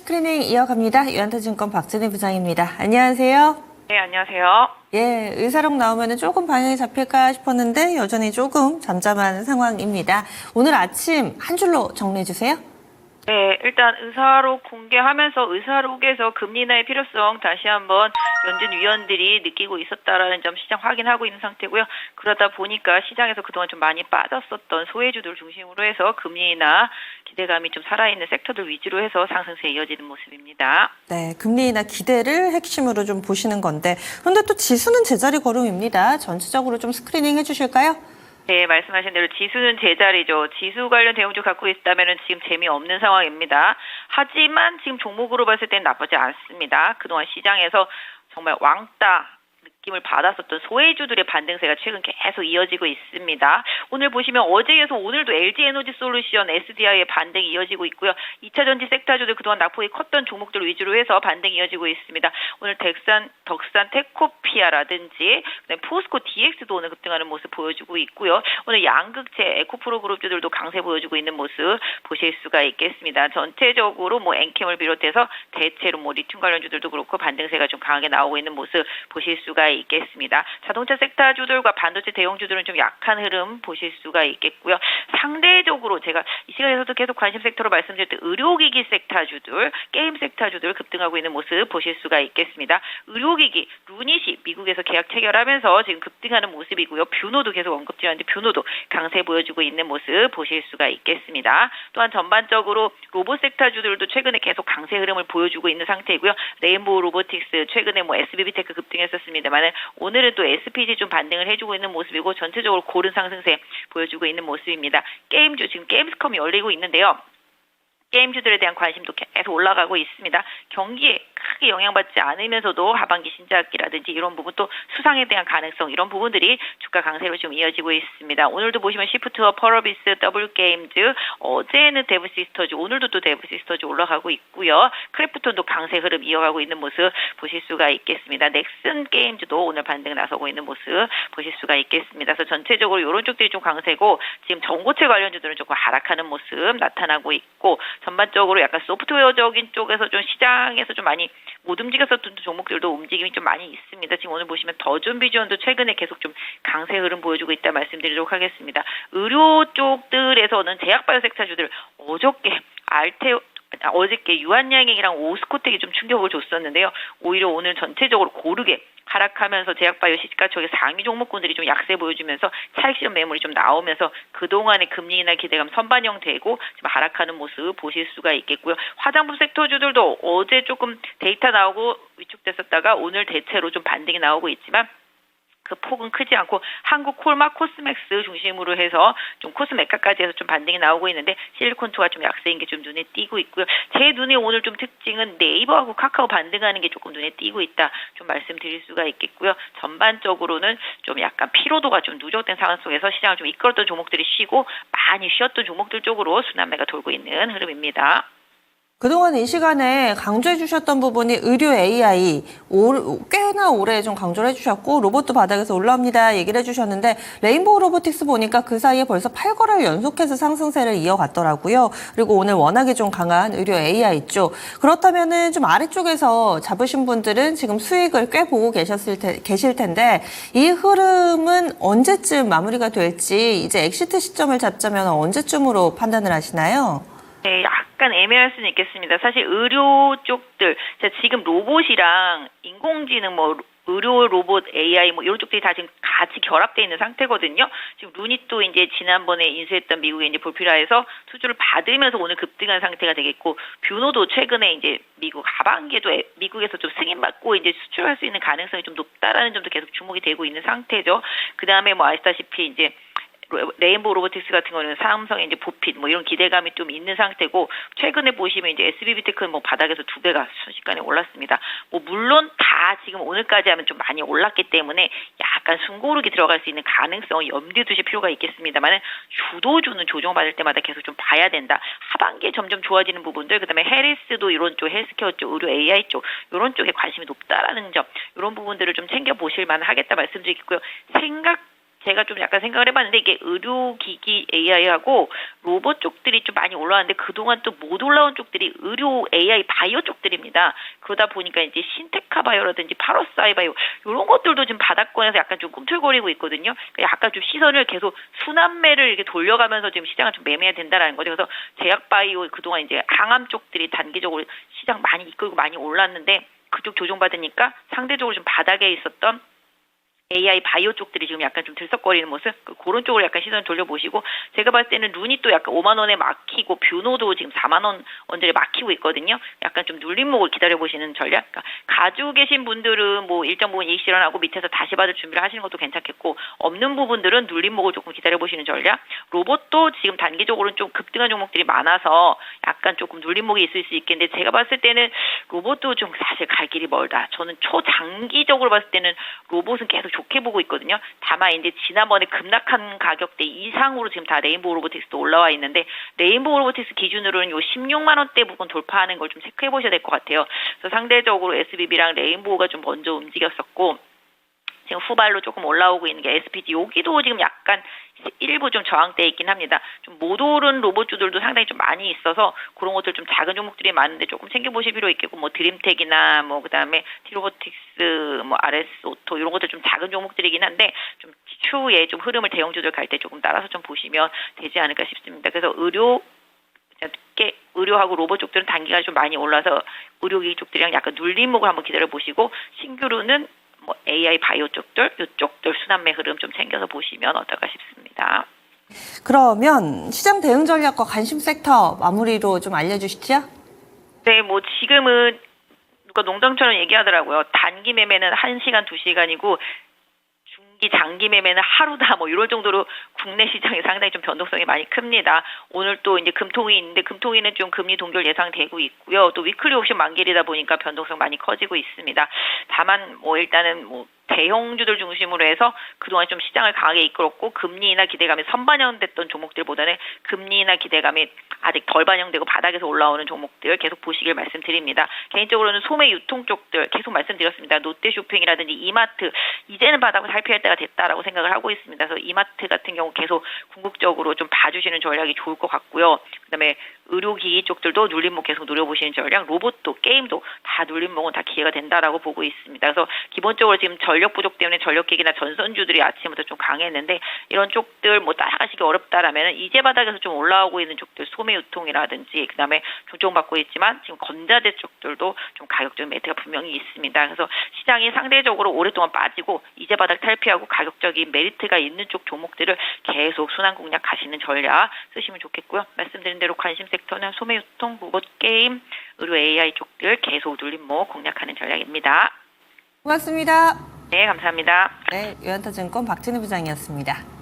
스크리닝 이어갑니다. 유한타증권 박진희 부장입니다. 안녕하세요. 네, 안녕하세요. 예, 의사록 나오면 조금 방향이 잡힐까 싶었는데 여전히 조금 잠잠한 상황입니다. 오늘 아침 한 줄로 정리해 주세요. 네, 일단 의사록 공개하면서 의사록에서 금리 인하의 필요성 다시 한번 연준 위원들이 느끼고 있었다라는 점 시장 확인하고 있는 상태고요. 그러다 보니까 시장에서 그동안 좀 많이 빠졌었던 소외주들 중심으로 해서 금리 인하 기대감이 좀 살아있는 섹터들 위주로 해서 상승세에 이어지는 모습입니다. 네, 금리 인하 기대를 핵심으로 좀 보시는 건데 그런데 또 지수는 제자리 걸음입니다. 전체적으로 좀 스크리닝 해주실까요? 네, 말씀하신 대로 지수는 제자리죠. 지수 관련 대응주 갖고 있다면 지금 재미없는 상황입니다. 하지만 지금 종목으로 봤을 때는 나쁘지 않습니다. 그동안 시장에서 정말 왕따 느낌을 받았었던 소외주들의 반등세가 최근 계속 이어지고 있습니다. 오늘 보시면 어제에서 오늘도 LG에너지솔루션, SDI의 반등이 이어지고 있고요. 2차전지 섹터주들 그동안 낙폭이 컸던 종목들 위주로 해서 반등이 이어지고 있습니다. 오늘 덕산 테코피아라든지 포스코 DX도 오늘 급등하는 모습 보여주고 있고요. 오늘 양극재 에코프로 그룹주들도 강세 보여주고 있는 모습 보실 수가 있겠습니다. 전체적으로 엔캠을 비롯해서 대체로 리튬 관련주들도 그렇고 반등세가 좀 강하게 나오고 있는 모습 보실 수가 있겠습니다. 자동차 섹터주들과 반도체 대형주들은 좀 약한 흐름 보실 수가 있겠고요. 상대적으로 제가 이 시간에서도 계속 관심 섹터로 말씀드릴 때 의료기기 섹터주들, 게임 섹터주들 급등하고 있는 모습 보실 수가 있겠습니다. 의료기기, 루닛이 미국에서 계약 체결하면서 지금 급등하는 모습이고요. 뷰노도 계속 언급드렸는데 뷰노도 강세 보여주고 있는 모습 보실 수가 있겠습니다. 또한 전반적으로 로봇 섹터주들도 최근에 계속 강세 흐름을 보여주고 있는 상태이고요. 레인보우 로보틱스 최근에 SBB테크 급등했었습니다만 오늘은 또 SPG 좀 반등을 해주고 있는 모습이고 전체적으로 고른 상승세 보여주고 있는 모습입니다. 게임주 지금 게임스컴이 열리고 있는데요. 게임주들에 대한 관심도 계속 올라가고 있습니다. 경기에 크게 영향받지 않으면서도 하반기 신작기라든지 이런 부분 또 수상에 대한 가능성 이런 부분들이 주가 강세로 좀 이어지고 있습니다. 오늘도 보시면 시프트와 펄어비스, 더블게임즈, 어제는 데브시스터즈, 오늘도 또 데브시스터즈 올라가고 있고요. 크래프톤도 강세 흐름 이어가고 있는 모습 보실 수가 있겠습니다. 넥슨 게임즈도 오늘 반등 나서고 있는 모습 보실 수가 있겠습니다. 그래서 전체적으로 이런 쪽들이 좀 강세고 지금 전고체 관련주들은 조금 하락하는 모습 나타나고 있고 전반적으로 약간 소프트웨어적인 쪽에서 좀 시장에서 좀 많이 못 움직였었던 종목들도 움직임이 좀 많이 있습니다. 지금 오늘 보시면 더존비전도 최근에 계속 좀 강세 흐름 보여주고 있다 말씀드리도록 하겠습니다. 의료 쪽들에서는 제약바이오 섹터주들 어저께 유한양행이랑 오스코텍이 좀 충격을 줬었는데요. 오히려 오늘 전체적으로 고르게 하락하면서 제약바이오 시가총액 상위 종목군들이 좀 약세 보여주면서 차익실현 매물이 좀 나오면서 그동안의 금리 인하 기대감 선반영되고 지금 하락하는 모습 보실 수가 있겠고요. 화장품 섹터주들도 어제 조금 데이터 나오고 위축됐었다가 오늘 대체로 좀 반등이 나오고 있지만 그 폭은 크지 않고 한국 콜마 코스맥스 중심으로 해서 좀 코스메카까지 해서 좀 반등이 나오고 있는데 실리콘투가 좀 약세인 게 좀 눈에 띄고 있고요. 제 눈에 오늘 좀 특징은 네이버하고 카카오 반등하는 게 조금 눈에 띄고 있다 좀 말씀드릴 수가 있겠고요. 전반적으로는 좀 약간 피로도가 좀 누적된 상황 속에서 시장을 좀 이끌었던 종목들이 쉬고 많이 쉬었던 종목들 쪽으로 순환매가 돌고 있는 흐름입니다. 그동안 이 시간에 강조해 주셨던 부분이 의료 AI, 꽤나 오래 좀 강조를 해주셨고 로봇도 바닥에서 올라옵니다 얘기를 해주셨는데 레인보우 로보틱스 보니까 그 사이에 벌써 8거래를 연속해서 상승세를 이어갔더라고요. 그리고 오늘 워낙에 좀 강한 의료 AI 쪽. 그렇다면은 좀 아래쪽에서 잡으신 분들은 지금 수익을 꽤 보고 계실 텐데 이 흐름은 언제쯤 마무리가 될지 이제 엑시트 시점을 잡자면 언제쯤으로 판단을 하시나요? 네, 약간 애매할 수는 있겠습니다. 사실 의료 쪽들, 지금 로봇이랑 인공지능, 의료 로봇 AI 이런 쪽들이 다 지금 같이 결합되어 있는 상태거든요. 지금 루닛도 이제 지난번에 인수했던 미국의 이제 볼피라에서 수주를 받으면서 오늘 급등한 상태가 되겠고, 뷰노도 최근에 이제 미국 하반기에도 미국에서 좀 승인받고 이제 수출할 수 있는 가능성이 좀 높다라는 점도 계속 주목이 되고 있는 상태죠. 그 다음에 아시다시피 이제 레인보우 로보틱스 같은 경우는 삼성의 이제 보핏 이런 기대감이 좀 있는 상태고 최근에 보시면 이제 SBB테크는 바닥에서 2배가 순식간에 올랐습니다. 물론 다 지금 오늘까지 하면 좀 많이 올랐기 때문에 약간 숨고르기 들어갈 수 있는 가능성을 염두에 두실 필요가 있겠습니다만 주도주는 조정받을 때마다 계속 좀 봐야 된다. 하반기에 점점 좋아지는 부분들 그다음에 해리스도 이런 쪽 헬스케어 쪽 의료 AI 쪽 이런 쪽에 관심이 높다라는 점 이런 부분들을 좀 챙겨보실 만하겠다 말씀드리겠고요. 제가 좀 약간 생각을 해봤는데 이게 의료기기 AI하고 로봇 쪽들이 좀 많이 올라왔는데 그동안 또 못 올라온 쪽들이 의료 AI 바이오 쪽들입니다. 그러다 보니까 이제 신테카 바이오라든지 파로사이 바이오 이런 것들도 지금 바닥권에서 약간 좀 꿈틀거리고 있거든요. 그러니까 약간 좀 시선을 계속 순환매를 이렇게 돌려가면서 지금 시장을 좀 매매해야 된다라는 거죠. 그래서 제약 바이오 그동안 이제 항암 쪽들이 단기적으로 시장 많이 이끌고 많이 올랐는데 그쪽 조정받으니까 상대적으로 좀 바닥에 있었던 AI 바이오 쪽들이 지금 약간 좀 들썩거리는 모습, 그런 쪽으로 약간 시선 돌려보시고, 제가 봤을 때는 룬이 또 약간 5만 원에 막히고, 뷰노도 지금 4만 원대에 막히고 있거든요. 약간 좀 눌림목을 기다려보시는 전략. 그러니까 가지고 계신 분들은 뭐 일정 부분 이익 실현하고 밑에서 다시 받을 준비를 하시는 것도 괜찮겠고, 없는 부분들은 눌림목을 조금 기다려보시는 전략. 로봇도 지금 단기적으로는 좀 급등한 종목들이 많아서 약간 조금 눌림목이 있을 수 있겠는데, 제가 봤을 때는 로봇도 좀 사실 갈 길이 멀다. 저는 초장기적으로 봤을 때는 로봇은 계속 좋게 보고 있거든요. 다만 이제 지난번에 급락한 가격대 이상으로 지금 다 레인보우 로보틱스도 올라와 있는데 레인보우 로보틱스 기준으로는 요 16만 원대 부분 돌파하는 걸 좀 체크해 보셔야 될 것 같아요. 그래서 상대적으로 SBB랑 레인보우가 좀 먼저 움직였었고 지금 후발로 조금 올라오고 있는 게 SPG 여기도 지금 약간 일부 좀 저항돼 있긴 합니다. 좀 못 오른 로봇주들도 상당히 좀 많이 있어서 그런 것들 좀 작은 종목들이 많은데 조금 챙겨보실 필요 있겠고 뭐 드림텍이나 뭐 그다음에 티로보틱스 뭐 RS 오토 이런 것들 좀 작은 종목들이긴 한데 좀 추후에 좀 흐름을 대형주들 갈 때 조금 따라서 좀 보시면 되지 않을까 싶습니다. 그래서 의료하고 로봇 쪽들은 단기가 좀 많이 올라서 의료기기 쪽들이랑 약간 눌림목을 한번 기다려 보시고 신규로는 뭐 AI 바이오 쪽들 이쪽들 순환매 흐름 좀 챙겨서 보시면 어떨까 싶습니다. 그러면 시장 대응 전략과 관심 섹터 마무리로 좀 알려주시죠. 네, 뭐 지금은 누가 농담처럼 얘기하더라고요. 단기 매매는 1시간, 2시간이고 중기, 장기 매매는 하루다 뭐 이럴 정도로 국내 시장이 상당히 좀 변동성이 많이 큽니다. 오늘 또 이제 금통위 있는데 금통위는 좀 금리 동결 예상되고 있고요. 또 위클리 옵션 만기이다 보니까 변동성 많이 커지고 있습니다. 다만 뭐 일단은 뭐 대형주들 중심으로 해서 그동안 좀 시장을 강하게 이끌었고 금리나 기대감이 선반영됐던 종목들보다는 금리나 기대감이 아직 덜 반영되고 바닥에서 올라오는 종목들 계속 보시길 말씀드립니다. 개인적으로는 소매 유통 쪽들 계속 말씀드렸습니다. 롯데쇼핑이라든지 이마트 이제는 바닥을 살펴야 할 때가 됐다라고 생각을 하고 있습니다. 그래서 이마트 같은 경우 계속 궁극적으로 좀 봐주시는 전략이 좋을 것 같고요. 그다음에 의료기기 쪽들도 눌림목 계속 노려보시는 전략, 로봇도 게임도 다 눌림목은 다 기회가 된다라고 보고 있습니다. 그래서 기본적으로 지금 전력 부족 때문에 전력기기나 전선주들이 아침부터 좀 강했는데 이런 쪽들 뭐 따라가시기 어렵다라면은 이제 바닥에서 좀 올라오고 있는 쪽들 소매유통이라든지 그다음에 조정받고 있지만 지금 건자재 쪽들도 좀 가격적인 매트가 분명히 있습니다. 그래서 시장이 상대적으로 오랫동안 빠지고 이제 바닥 탈피하고 가격적인 메리트가 있는 쪽 종목들을 계속 순환 공략 가시는 전략 쓰시면 좋겠고요. 말씀드린 대로 관심 섹터는 소매유통, 로봇 게임, 의료 AI 쪽들 계속 눌림목 공략하는 전략입니다. 고맙습니다. 네, 감사합니다. 네, 유한타증권 박진우 부장이었습니다.